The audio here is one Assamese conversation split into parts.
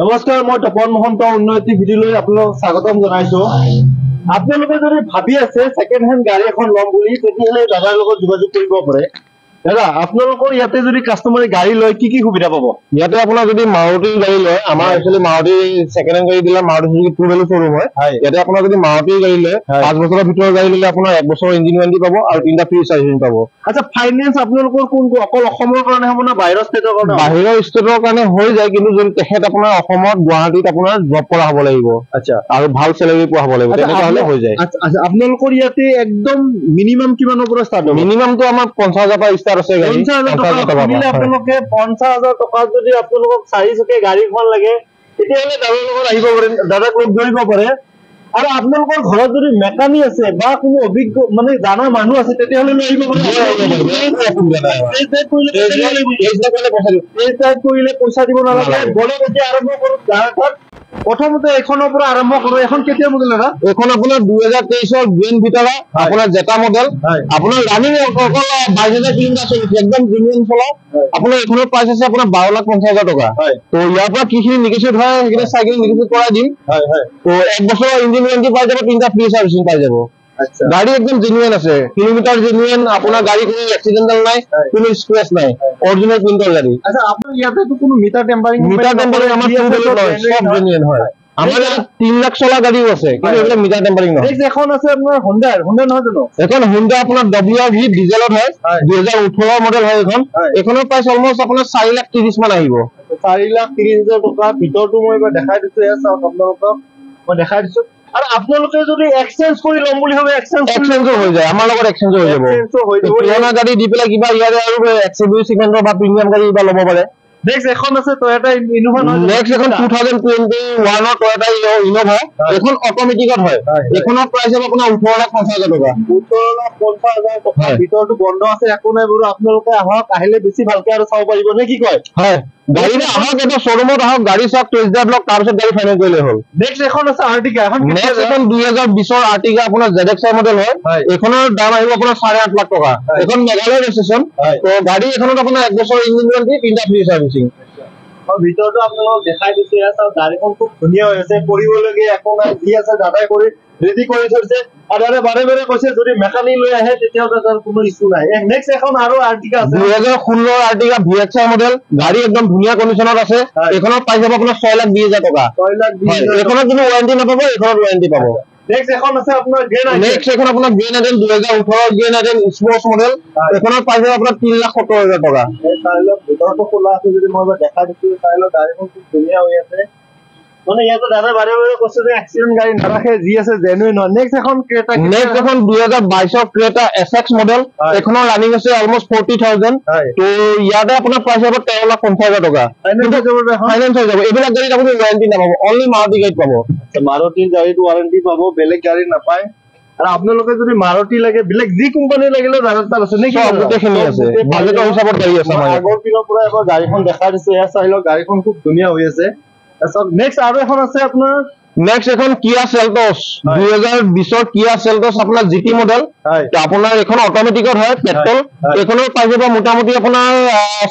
নমস্কাৰ, মই তপন মহন্ত উন্নতি ভিডিঅ'লৈ আপোনালোকক স্বাগতম জনাইছো। আপোনালোকে যদি ভাবি আছে সেকেন্ড হেণ্ড গাড়ী এখন ল'ম বুলি, তেতিয়াহ'লে দাদাৰ লগত যোগাযোগ কৰিব পাৰে। দাদা, আপোনালোকৰ ইয়াতে যদি কাষ্টমাৰে গাড়ী লয় কি কি সুবিধা পাব? ইয়াতে আপোনাৰ যদি মাৰুতি গাড়ী লয়, আমাৰ একচুৱেলি মাৰুতি সেকেন্ড হেণ্ড গাড়ী দিলে Maruti Suzuki true value showroom হয়। ইয়াতে আপোনাৰ যদি মাৰুতি গাড়ী লয় 5 বছৰৰ ভিতৰৰ গাড়ী ল'লে আপোনাৰ 1 বছৰৰ ইঞ্জিন ওৱাৰেণ্টি পাব আৰু 3টা ফ্ৰী চাৰ্ভিচিং পাব। আচ্ছা, ফাইনেন্স আপোনালোকৰ কোনটো অকল অসমৰ কাৰণে হ'ব না বাহিৰৰ ষ্টেটৰ কাৰণে? বাহিৰৰ ষ্টেটৰ কাৰণে হৈ যায়, কিন্তু যদি তেখেত আপোনাৰ অসমত গুৱাহাটীত আপোনাৰ জব কৰা হ'ব লাগিব। আচ্ছা, আৰু ভাল চেলাৰী পোৱা হ'ব লাগিব, তেনেকুৱা হ'লে হৈ যায়। আচ্ছা, আপোনালোকৰ ইয়াতে একদম মিনিমাম কিমানৰ পৰা ষ্টাৰ্ট হ'ব? মিনিমামটো আমাৰ 50,000 পৰা ষ্টাৰ্ট আছে গাড়ী। 50,000 টকা দিলে আপোনালোকে 50,000 টকা যদি আপোনালোকক 4 চকীয়া গাড়ীখন লাগে, তেতিয়াহ'লে দাদাৰ লগত আহিব পাৰে, দাদাক লগ ধৰিব পাৰে। আৰু আপোনালোকৰ ঘৰত যদি মেকানিক আছে বা কোনো অভিজ্ঞ মানে জানা মানুহ আছে, তেতিয়াহ'লে লৈ আহিব পাৰে। কৰিলে পইচা দিব নালাগে। বলে এতিয়া আৰম্ভ কৰোঁ। প্ৰথমতে এখনৰ পৰা আৰম্ভ কৰোঁ। এখন কেতিয়া মডেল দাদা? এখন আপোনাৰ 2023 গ্ৰীণ ভিটাৰা, আপোনাৰ জেটা মডেল। আপোনাৰ ৰানিং অকল 22,000 কিলোমিটাৰ চলিছে, একদম জেনুইন চলা। আপোনাৰ এখনৰ প্ৰাইচ আছে আপোনাৰ 12,50,000 টকা। তো ইয়াৰ পৰা কিখিনি নিগেচিয়েট হয় সেইখিনি চাইকেল নিগেচিয়েট কৰাই দিম। তো 1 বছৰৰ ইঞ্জিন ওৱাৰেণ্টি পাই যাব, 3টা ফ্ৰী চাৰ্ভিচিং পাই যাব। গাড়ী একদম জেনুইন আছে, কিলোমিটাৰ জেনুইন, আপোনাৰ গাড়ী কোনো এক্সিডেন্টাল নাই, কোনো স্ক্ৰেচ নাই, অৰিজিনেল প্ৰিন্টৰ গাড়ী। আচ্ছা, আপোনাৰ ইয়াতে তো কোনো মিটাৰ টেম্পাৰিং আমাৰ সব জেনুইন হয়। আমাৰ ইয়াত 3 লাখ চলা গাড়ীও আছে, কিন্তু এইবিলাক মিটাৰ টেম্পাৰিং নহয়। এখন আছে আপোনাৰ হোণ্ডা নহয় জানো? এখন হোণ্ডা আপোনাৰ WRV ডিজেলত হয়, 2018 মডেল হয় এখন। এখনৰ প্ৰাইচ অলমোষ্ট আপোনাৰ 4,30,000 মান আহিব। 4,30,000 টকা। ভিতৰটো মই এবাৰ দেখাই দিছো, এয়া চাওক আপোনালোকক মই দেখাই দিছো। আৰু আপোনালোকে যদি এক্সচেঞ্জ কৰি ল'ম বুলি ভাবে, এক্সচেঞ্জো হৈ যায়, আমাৰ লগত এক্সচেঞ্জো হৈ যাব। পুৰণা গাড়ী দি পেলাই কিবা ইয়াৰে আৰু XUV সেগমেন্টৰ বা প্ৰিমিয়াম গাড়ী কিবা ল'ব পাৰে। নেক্সট এখন আছে টয়োটা ইনোভা। নেক্সট এখন 2021 ৰ টয়োটা ইনোভা। এখন অট'মেটিকত হয়। এখনৰ প্ৰাইচ হ'ব আপোনাৰ 18,50,000 টকা। 18,50,000 টকা। ভিতৰটো বন্ধ আছে, একো নাই বাৰু। আপোনালোকে আহক, আহিলে বেছি ভালকে আৰু চাব পাৰিব নে কি কয়? হয়, গাড়ী আহক, এটা শ্বৰুমত আহক, গাড়ী চাওক, টেষ্ট ড্ৰাইভ লওক, তাৰপিছত গাড়ী ফাইনেন্স কৰিলে হ'ল। নেক্সট এখন আছে আৰ্টিকা। এখন নেক্সট এখন 2020 ৰ আৰ্টিকা আপোনাৰ ZXi মডেল হয়। এখনৰ দাম আহিব আপোনাৰ 8.5 লাখ টকা। এখন মেঘালয় ৰেজিষ্ট্ৰেচন। তো গাড়ী এখনত আপোনাৰ 1 বছৰৰ ইঞ্জিন ওৱাৰেণ্টি, 3টা ফ্ৰী চাৰ্ভিচিং। ভিতৰটো আপোনালোকক দেখাই দিছো, এয়া চাওক, গাড়ীখন খুব ধুনীয়া হৈ আছে, কৰিবলগীয়া একো নাই, যি আছে দাদাই কৰি ৰেডি কৰি থৈছে। আৰু দাদাই বাৰে বাৰে কৈছে যদি মেকানিক লৈ আহে তেতিয়াহ'লে তাৰ কোনো ইছ্যু নাই। নেক্সট এখন আৰু আৰ্টিকা আছে, 2016 আৰ্টিকা VXi মডেল। গাড়ী একদম ধুনীয়া কণ্ডিচনত আছে। এখনত পাই যাব আপোনাৰ 6,20,000 টকা। 6,20,000। এখনত কোনো ৱাৰেণ্টি নাপাব, এখনত ৱাৰেণ্টি পাব। নেক্সট এখন আছে আপোনাৰ গ্ৰেন আইটেন। নেক্সট এখন আপোনাৰ গ্ৰেন আইটেন 2018 গ্ৰেন আইটেন স্পৰ্টছ মডেল। এখনত পাই যাব আপোনাৰ 3,70,000 টকা। ভিতৰটো খোলা আছে, যদি মই এবাৰ দেখাই দিছো, চাই লওক, গাড়ীখন খুব ধুনীয়া হৈ আছে। মানে ইয়াতে দাদা বাৰে বাৰে কৈছে যে এক্সিডেন্ট গাড়ী নাৰাখে, যি আছে জেনুইন হয়। নেক্সট এখন ক্ৰেটা। নেক্সট এখন 2022 ক্ৰেটা SX মডেল। এখনৰ ৰানিং আছে অলমোষ্ট 40,000। তো ইয়াতে আপোনাৰ প্ৰাইচ হ'ব 13,50,000 টকা। ফাইনেন্স হৈ যাব। এইবিলাক গাড়ীত আপুনি ৱাৰেণ্টি নাপাব, অনলি মাৰুতি গাড়ীত পাব। মাৰুতিৰ গাড়ীত ৱাৰেণ্টি পাব, বেলেগ গাড়ী নাপায়। আৰু আপোনালোকে যদি মাৰুতি লাগে, বেলেগ যি কোম্পানী লাগিলে দাদাৰ তাত আছে নেকি? গোটেইখিনি আছে, বাজেটৰ হিচাপত গাড়ী আছে। আগৰ দিনৰ পৰা এবাৰ গাড়ীখন দেখাই দিছো, এয়া চাই লওক, গাড়ীখন খুব ধুনীয়া হৈ আছে। তাৰপিছত নেক্সট আৰু এখন আছে আপোনাৰ, নেক্সট এখন কিয়া চেলটছ, 2020 কিয়া চেলটছ আপোনাৰ GT মডেল। আপোনাৰ এখন অট'মেটিকত হয়, পেট্ৰল। এখনৰ পাই যাব মোটামুটি আপোনাৰ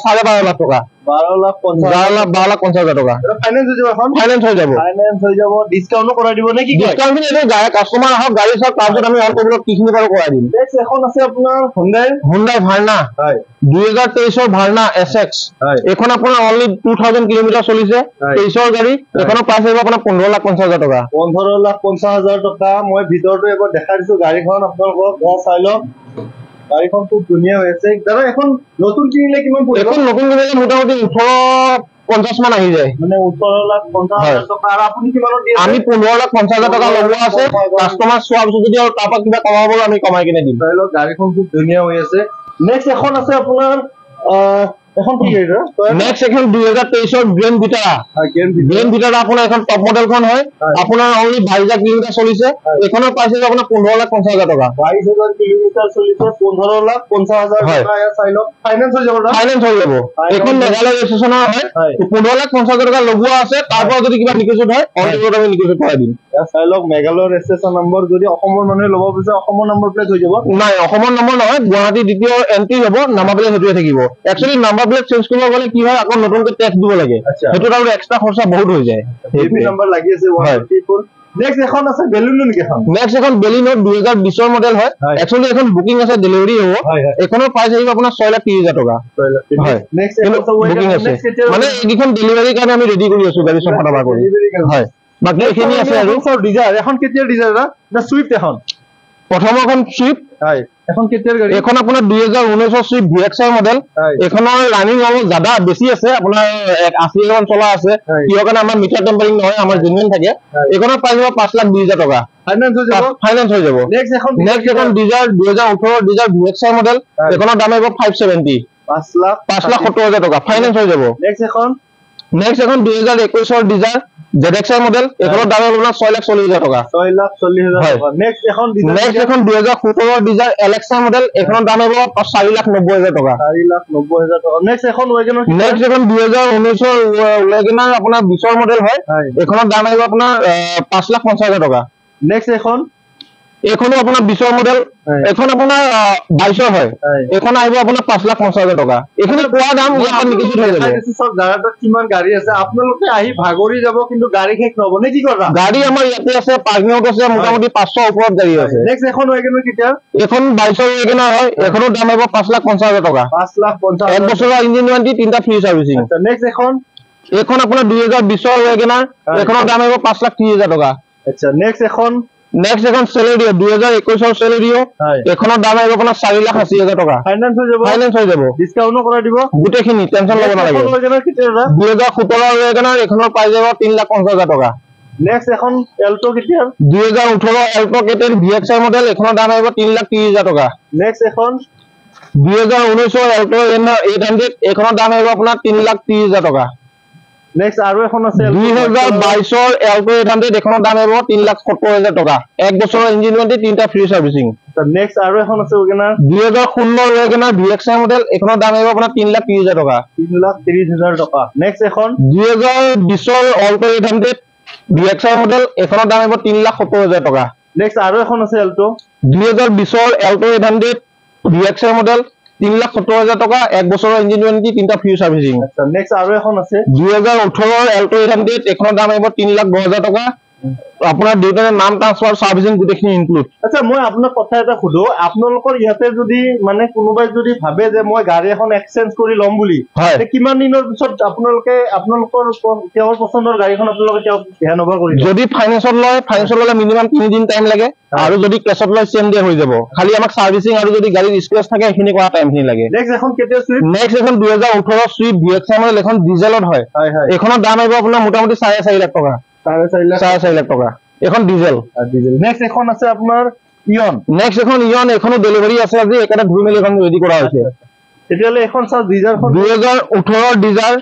12.5 লাখ টকা। 12,50,000 টকা। ফাইনেন্স হৈ যাব এখন? ফাইনেন্স হৈ যাব। ফাইনেন্স হৈ যাব, ডিসকাউন্টও কৰাই দিব নেকি? ডিসকাউন্ট খিনি এনে কাস্টমাৰ আহক, গাড়ী চাওক, তাৰপিছত আমি অন টেবুলত কিখিনি পাৰো কৰাই দিম। নেক্সট এখন আছে আপোনাৰ হুন্ডাই ভাৰ্না। 2023 ভাৰ্না SX। এখন আপোনাৰ অনলি 2,000 কিলোমিটাৰ চলিছে, 23 গাড়ী। এখনৰ প্ৰাইচ আহিব আপোনাৰ 15,50,000 টকা। 15,50,000 টকা। মই ভিতৰটো এবাৰ দেখাই দিছো গাড়ীখন আপোনালোকক, চাই লওক, গাড়ীখন খুব ধুনীয়া হৈ আছে। দাদা এখন নতুন কিনিলে কিমান পৰিব? এখন নতুন কিনিলে মোটামুটি 18,50,000 মান আহি যায়। মানে 18,50,000 টকা। আৰু আপুনি কিমানত দিয়ে? আমি 15,50,000 টকা লগোৱা আছে। কাষ্টমাৰ চোৱাৰ পিছত যদি আৰু তাৰ পৰা কিবা কমাব আমি কমাই কিনে দিম। চাই লওক, গাড়ীখন খুব ধুনীয়া হৈ আছে। নেক্সট এখন আছে আপোনাৰ, এখন কি গাড়ী? নেক্সট এখন 2023 গ্ৰেন ভিটাৰা। গ্ৰেন ভিটাৰা আপোনাৰ এখন টপ মডেলখন হয়। আপোনাৰ অনলি 22,000 কিলোমিটাৰ চলিছে। এখনৰ প্ৰাইচ আছে আপোনাৰ 15,50,000 টকা। 22,000 কিলোমিটাৰ চলিছে, 15,50,000 টকা। চাই লওক, ফাইনেন্স হৈ যাব। ফাইনেন্স হৈ যাব। এখন মেঘালয় ৰেজিষ্ট্ৰেচনৰ হয়। 15,50,000 টকা লগোৱা আছে। তাৰ পৰা যদি কিবা নিগেচিয়েট হয়, অন টেবুলত আমি নিগেচিয়েট কৰাই দিম। চাই লওক, মেঘালয় ৰেজিষ্ট্ৰেচন নম্বৰ। যদি অসমৰ মানুহে ল'ব বিচাৰে, অসমৰ নম্বৰ প্লেট হৈ যাব। নাই, অসমৰ নম্বৰ নহয়, গুৱাহাটী দ্বিতীয় এন্ট্ৰি হ'ব, নাম্বাৰ প্লেট সেইটোৱে থাকিব। Actually number number plate change কৰিব গ'লে কি হয় আকৌ নতুনকৈ টেক্স দিব লাগে সেইটো আৰু এক্সট্ৰা খৰচা বহুত হৈ যায় ভিপি নাম্বাৰ লাগি আছে 154 নেক্সট এখন আছে বেলুনো নেকি এখন নেক্সট এখন বেলিনো 2020 মডেল হয় একচুয়ালি এখন বুকিং আছে ডেলিভারি হ'ব এখনৰ প্ৰাইস আহিব আপোনাৰ 6,30,000 টকা হয় নেক্সট এখন বুকিং আছে মানে এইখন ডেলিভারি কাৰণে আমি ৰেডি কৰি আছো গাড়ী সব ফটাবা কৰি হয় বাকি এখিনি আছে আৰু সব ডিজায়াৰ এখন কেতিয়াৰ ডিজায়াৰ না সুইফট এখন প্ৰথম এখন সুইফট হয় এখন কেতিয়াৰ গাড়ী এখন আপোনাৰ 2019 সুইফট VXI মডেল এখনৰ ৰানিং অলপ জাদা বেছি আছে আপোনাৰ 80 মান চলা আছে কিয় কাৰণে আমাৰ মিটাৰ টেম্পাৰিং নহয় আমাৰ জেনুইন থাকে এখনৰ প্রাইস হ'ব 5,20,000 টকা ফাইনান্স হৈ যাব নেক্সট এখন ডিজায়াৰ 2018 ডিজায়াৰ VXI মডেল এখনৰ দাম হ'ব 570 5,70,000 টকা ফাইনান্স হৈ যাব নেক্সট এখন 2021 ডিজায়াৰ ZXI মডেল এখনৰ দাম হ'ব 6,40,000 টকা 6,40,000 টকা নেক্সট এখন 2017 ডিজায়াৰ LXI মডেল এখনৰ দাম হ'ব 4,90,000 টকা 4,90,000 টকা নেক্সট এখন ওয়াগনাৰ নেক্সট এখন 2019 ওয়াগনাৰ আপোনাৰ 20 মডেল হয় এখনৰ দাম আহিব আপোনাৰ 5,50,000 টকা নেক্সট এখনো আপোনাৰ 20 মডেল এখন আপোনাৰ 22 হয় এখন আহিব আপোনাৰ 5,50,000 টকা এখনি কোৱা দাম ইয়াত নিকিছি হৈ যাব সব জায়গাত কিমান গাড়ী আছে আপোনালোকে আহি ভাগৰি যাব কিন্তু গাড়ী শেষ নহব নে কি কৰা গাড়ী আমাৰ ইয়াতে আছে পাৰ্কিংত আছে মোটামুটি 500 ওপৰত গাড়ী আছে নেক্সট এখন ওয়াগনাৰ কিটা এখন 22 ওয়াগনাৰ হয় এখনৰ দাম আহিব 5,50,000 টকা 5,50,000 এক বছৰৰ ইঞ্জিন ওয়াৰেন্টি তিনটা ফ্ৰী সাৰ্ভিসিং নেক্সট এখন আপোনাৰ 2020 ওয়াগনাৰ এখনৰ দাম আহিব 5,30,000 টকা আচ্ছা নেক্সট এখন সেলেৰিও 2021 সেলেৰিও এখনৰ দাম আহিব আপোনাৰ 4,80,000 টকা ফাইনান্স হৈ যাব ডিসকাউন্ট কৰা দিব গুটেখিনি টেনচন ল'ব নালাগে 2017 ওয়াগনাৰ এখনৰ প্রাইস হ'ব 3,50,000 টকা নেক্সট এখন এল্টো কিটা 2018 এল্টো কেটেন VXI মডেল এখনৰ দাম আহিব 3,30,000 টকা নেক্সট এখন 2019 এল্টো N800 এখনৰ দাম আহিব আপোনাৰ 3,30,000 টকা নেক্সট আৰু এখন আছে 2022 এল্টো 800 এখনৰ দাম আহিব 3,70,000 টকা এক বছৰৰ ইঞ্জিন ওয়াৰেন্টি তিনটা ফ্ৰী সাৰ্ভিসিং নেক্সট আৰু এখন আছে ওয়াগনাৰ 2016 ওয়াগনাৰ VXI মডেল এখনৰ দাম আহিব আপোনাৰ 3,30,000 টকা 3,30,000 টকা নেক্সট এখন 2020 এল্টো 800 VXI মডেল এখনৰ দাম আহিব 3,70,000 টকা নেক্সট আৰু এখন আছে এল্টো 2020 এল্টো 800 VXI মডেল 3,70,000 টকা এক বছৰৰ ইঞ্জিন ওয়াৰেন্টি তিনটা ফ্ৰী সাৰ্ভিসিং আচ্ছা নেক্সট আৰু এখন আছে 2018 এল্টো 800 এখনৰ দাম আহিব 3,10,000 টকা আপোনাৰ দুটাৰ নাম ট্ৰান্সফাৰ সাৰ্ভিসিং গুটেখিনি ইনক্লুড আচ্ছা মই আপোনাক কথা এটা খুদো আপোনালোকৰ ইয়াতে যদি মানে কোনোবাই যদি ভাবে যে মই গাড়ী এখন এক্সচেঞ্জ কৰি লম বুলি তে কিমান দিনৰ পিছত আপোনালোকৰ তেওঁৰ পছন্দৰ গাড়ীখন আপোনালোকে হ্যান্ড ওভাৰ কৰি যদি ফাইনান্সত লয় মিনিমাম 3 দিন টাইম লাগে আৰু যদি কেছত লয় সেম ডে হৈ যাব খালি আমাক সাৰ্ভিসিং আৰু যদি গাড়ীৰ স্ক্ৰেচ থাকে এখিনি কৰা টাইমখিনি লাগে নেক্সট এখন কেতিয়া সুইফট নেক্সট এখন 2018 সুইফট VXI মডেল এখন ডিজেলত হয় এখনৰ দাম আহিব আপোনাৰ মোটামুটি 4.5 লাখ টকা 4.5 লাখ টকা এখন ডিজেল নেক্সট এখন আছে আপোনাৰ ইয়ন নেক্সট এখন ইয়ন এখনো ডেলিভাৰি আছে আজি একাটা ধুই মেলি এখন ৰেডি কৰা হৈছে এতিয়ালে এখন সব ডিজায়াৰ 2018 ডিজায়াৰ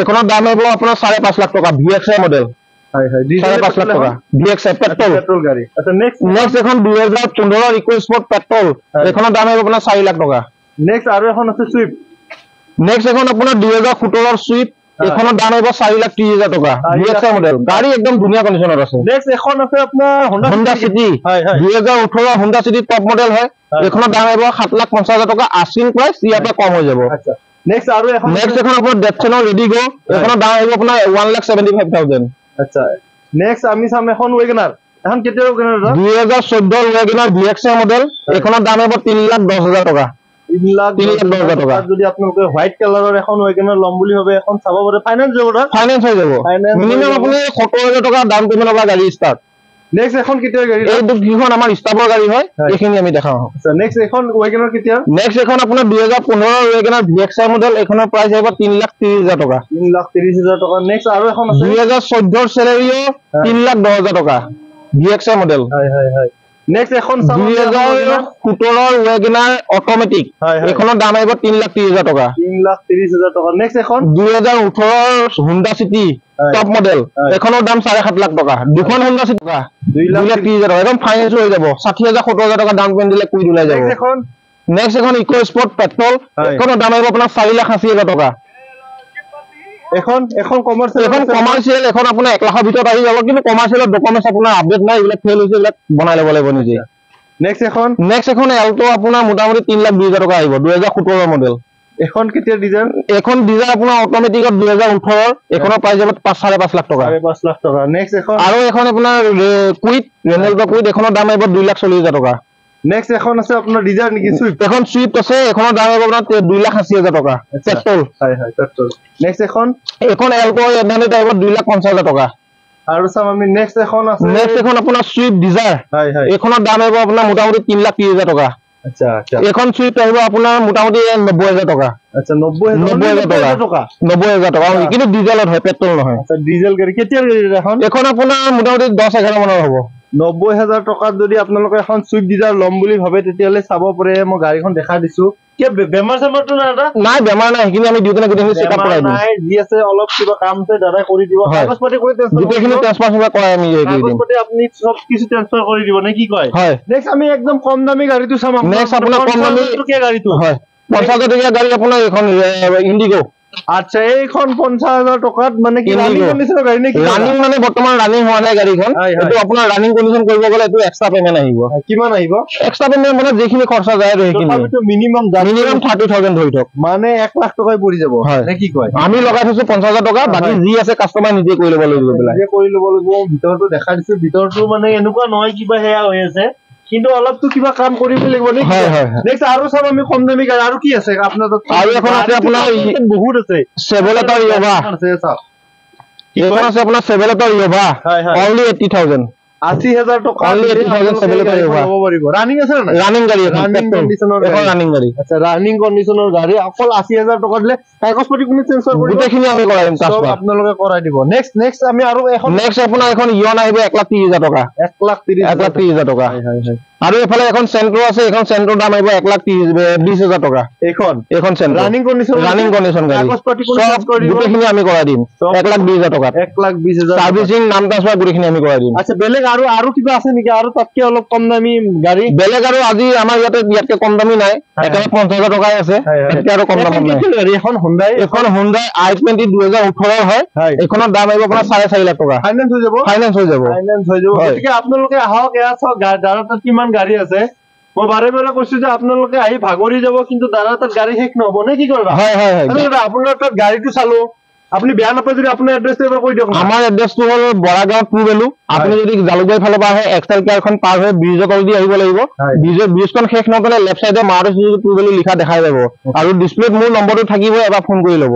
এখনৰ দাম আহিব আপোনাৰ 5.5 লাখ টকা VXI মডেল 5.5 লাখ টকা VXI পেট্ৰল গাড়ী আচ্ছা নেক্সট এখন 2015 ইকোস্পোৰ্ট পেট্ৰল এখনৰ দাম আহিব আপোনাৰ 4 লাখ টকা নেক্সট আৰু এখন আছে সুইফট নেক্সট এখন আপোনাৰ 2017 সুইফট এখনৰ দাম আহিব 4,30,000 টকা VXI মডেল গাড়ী একদম ধুনীয়া কন্ডিশনত আছে নেক্সট এখন আছে আপোনাৰ Honda City 2018 Honda City top model হয় এখনৰ দাম আহিব 7,50,000 টকা আস্কিং প্ৰাইস ইয়াতে কম হৈ যাব আচ্ছা নেক্সট এখন আপোনাৰ ডেটছনৰ ৰেডি গো এখনৰ দাম আহিব আপোনাৰ 1,75,000 আচ্ছা নেক্সট আমি চাম এখন ওয়াগনাৰ এখন কেতিয়া ওয়াগনাৰ 2014 ওয়াগনাৰ VXI মডেল এখনৰ দাম আহিব 3,10,000 টকা 3,10,000 টকা যদি আপোনালোকে হোয়াইট কালাৰৰ এখন ওয়াগনাৰ লম বুলি ভাবে এখন চাব পাৰে ফাইনান্স হৈ যাব মিনিমাম আপুনি 70,000 টকা ডাউন পেমেন্ট পৰা গাড়ী স্টাৰ্ট নেক্সট এখন কেতিয়া গাড়ী এই দুখন আমাৰ স্টাফৰ গাড়ী হয় এখিনি আমি দেখাও আচ্ছা নেক্সট এখন ওয়াগনাৰ কেতিয়া নেক্সট এখন আপোনাৰ 2015 ওয়াগনাৰ VXI মডেল এখনৰ প্ৰাইস আহিব 3,30,000 টকা 3,30,000 টকা নেক্সট আৰু এখন আছে 2014 সেলেৰিও 3,10,000 টকা VXI মডেল নেক্সট এখন 2017 ওয়াগনাৰ অটোমেটিক এখনৰ দাম আহিব 3,30,000 টকা 3,30,000 টকা নেক্সট এখন 2018 Honda City টপ মডেল এখনৰ দাম 7.5 লাখ টকা দুখন Honda City টকা 2,30,000 টকা একদম ফাইনান্স হৈ যাব 60,000 70,000 টকা ডাউন পেমেন্ট দিলে কুইড ওলাই যাব নেক্সট এখন ইকোস্পোর্ট পেট্রোল এখনৰ দাম আহিব আপোনাৰ 4,80,000 টকা এখন কমাৰ্চিয়েল এখন আপোনাৰ 1 লাখৰ ভিতৰত আহি যাব কিন্তু কমাৰ্চিয়েলৰ ডকুমেন্টছ আপোনাৰ আপডেট নাই এইবিলাক ফেল হৈছে এইবিলাক বনাই ল'ব লাগিব নিজে নেক্সট এখন এল্টো আপোনাৰ মোটামুটি 3,20,000 টকা আহিব 2017 মডেল এখন কেতিয়া ডিজাইন এখন ডিজাইন আপোনাৰ অটোমেটিকত 2018 এখনৰ প্ৰাইচ যাব 5.5 লাখ টকা 5.5 লাখ টকা নেক্সট এখন আৰু এখন আপোনাৰ কুইট ৰেনল্ট কুইট এখনৰ দাম আহিব 2,40,000 টকা নেক্সট এখন আছে আপোনাৰ ডিজাইৰ নেকি সুইফট এখন সুইফট আছে এখনৰ দাম আহিব আপোনাৰ 2,80,000 টকা পেট্ৰল হয় পেট্ৰল নেক্সট এখন এল্টো এডভান্টেজ আহিব 2,50,000 টকা আৰু চাম আমি নেক্সট এখন আছে নেক্সট এখন আপোনাৰ সুইফট ডিজায়াৰ এখনৰ দাম আহিব আপোনাৰ মোটামুটি 3,30,000 টকা আচ্ছা এখন সুইফট আহিব আপোনাৰ মোটামুটি 90,000 টকা আচ্ছা 90,000 টকা কিন্তু ডিজেলত হয় পেট্ৰল নহয় আচ্ছা ডিজেল গাড়ী কেতিয়া এখন আপোনাৰ মোটামুটি 10-11 মানৰ হ'ব 90,000 টকাত যদি আপোনালোকে এখন সুইফট ডিজায়াৰ ল'ম বুলি ভাবে তেতিয়ালে চাব পাৰে মই গাড়ীখন দেখা দিছো কি বেমাৰ সামৰটো না এটা নাই বেমাৰ নাই কিন্তু আমি ডিউটি গোটেইখিনি চেকআপ কৰাই দিম নাই যি আছে অলপ কিবা কাম আছে দাদা কৰি দিব কাগজপত্ৰ কৰি গোটেইখিনি ট্ৰান্সফাৰ কৰাই আমি কাগজপত্ৰ আপনি সব কিছু ট্ৰান্সফাৰ কৰি দিব নে কি কয় হয় নেক্সট আমি একদম কম দামি গাড়ীটো চাম নেক্সট আপোনাৰ কম দামি টকীয়া গাড়ীটো হয় 50,000 টকীয়া গাড়ী আপোনাৰ এখন ইন্ডিগো আচ্ছা এইখন 50,000 টকাত মানে কি ৰানিং কন্ডিশনৰ গাড়ী নেকি ৰানিং মানে বৰ্তমান ৰানিং হোৱা নাই গাড়ীখন এটো আপোনাৰ ৰানিং কন্ডিশন কৰিব গলে এটো এক্সট্ৰা পেমেন্ট আহিব কিমান আহিব এক্সট্ৰা পেমেন্ট মানে যেখিনি খৰচা যায় আৰু সেইখিনি তো মিনিমাম 30,000 ধৰি থক মানে 1 লাখ টকাই পৰি যাব নে কি কয় আমি লগাই থৈছো 50,000 টকা বাকি যি আছে কাস্টমাৰ নিজে কৰি ল'ব লাগিব নিজে কৰি ল'ব লাগিব ভিতৰটো দেখা দিছো ভিতৰটো মানে এনেকুৱা নহয় কিবা হেয়া হৈ আছে কিন্তু অলপ তো কিবা কাম কৰিব লাগিব নে নেক্সট আৰু সব আমি কম দামি গাড়ী আৰু কি আছে আপোনাৰ আৰু এখন আছে আপোনাৰ বহুত আছে চেভেলেটৰ ইয়োভা আছে সব এখন আছে আপোনাৰ চেভেলেটৰ ইয়োভা অনলি 80,000 80,000 টকা অনলি 80,000 চেভেলেটৰ ইয়োভা হ'ব পাৰিব ৰানিং আছে না ৰানিং গাড়ী ৰানিং কন্ডিশনৰ এখন ৰানিং গাড়ী আচ্ছা ৰানিং কন্ডিশনৰ গাড়ী অকল 80,000 টকা দিলে কাগজপত্ৰ কোনে ট্ৰান্সফাৰ কৰিব গোটেইখিনি আমি কৰাই দিম সব আপোনালোকে কৰাই দিব নেক্সট আমি আৰু এখন নেক্সট আপোনাৰ এখন ইয়ন আহিব 1,30,000 টকা 1,30,000 টকা আৰু এফালে এখন চেন্ট্ৰো আছে এখন চেন্ট্ৰোৰ দাম আহিব 1,20,000 টকা এখন চেন্ট্ৰো ৰানিং কন্ডিশন গাড়ী কাগজপত্ৰ কোনে ট্ৰান্সফাৰ কৰি দিব গোটেইখিনি আমি কৰাই দিম 1,20,000 টকা 1,20,000 সাৰ্ভিসিং নাম ট্ৰান্সফাৰ গোটেইখিনি আমি কৰাই দিম আচ্ছা বেলেগ আৰু কিবা আছে নেকি আৰু তাতকে অলপ কম দামি গাড়ী বেলেগ আৰু আজি আমাৰ ইয়াতকে কম দামি নাই একেবাৰে 50,000 টকাই আছে এতকে আৰু কম দামি নাই এখন হুন্ডাই i20 2018 হয় এখনৰ দাম আহিব আপোনাৰ 4.5 লাখ টকা ফাইনান্স হৈ যাব গতিকে আপোনালোকে আহক এয়া চাওক দাদা তাত কিমান গাড়ী আছে মই বাৰে বাৰে কৈছো যে আপোনালোকে আহি ভাগৰি যাব কিন্তু দাদা তাত গাড়ী শেষ নহব নে কি কৰিবা হয় আপোনাৰ তাত গাড়ীটো চালো আপনি বেয়া নাপায় যদি আপোনাৰ এড্ৰেছটো এবাৰ কৈ দিয়ক আমাৰ এড্ৰেছটো হ'ল বৰাগাঁও টু ভেলু আপুনি যদি জালুকবাৰী ফালৰ পৰা আহে এক্সেল কেয়াৰখন পাৰ হৈ ব্ৰিজৰ তলেদি আহিব লাগিব ব্ৰিজখন শেষ নকলে লেফট চাইডে মাৰুতি সুজুকি টু ভেলু লিখা দেখাই যাব আৰু ডিসপ্লেত মোৰ নম্বৰটো থাকিব এবাৰ ফোন কৰি ল'ব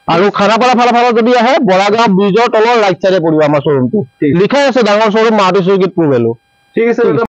আৰু খানাপাৰা ফালৰ যদি আহে বৰাগাঁও ব্ৰিজৰ তলৰ ৰাইট চাইডে পৰিব আমাৰ শ্বৰুমটো লিখাই আছে ডাঙৰ showroom Maruti Suzuki true value ঠিক আছে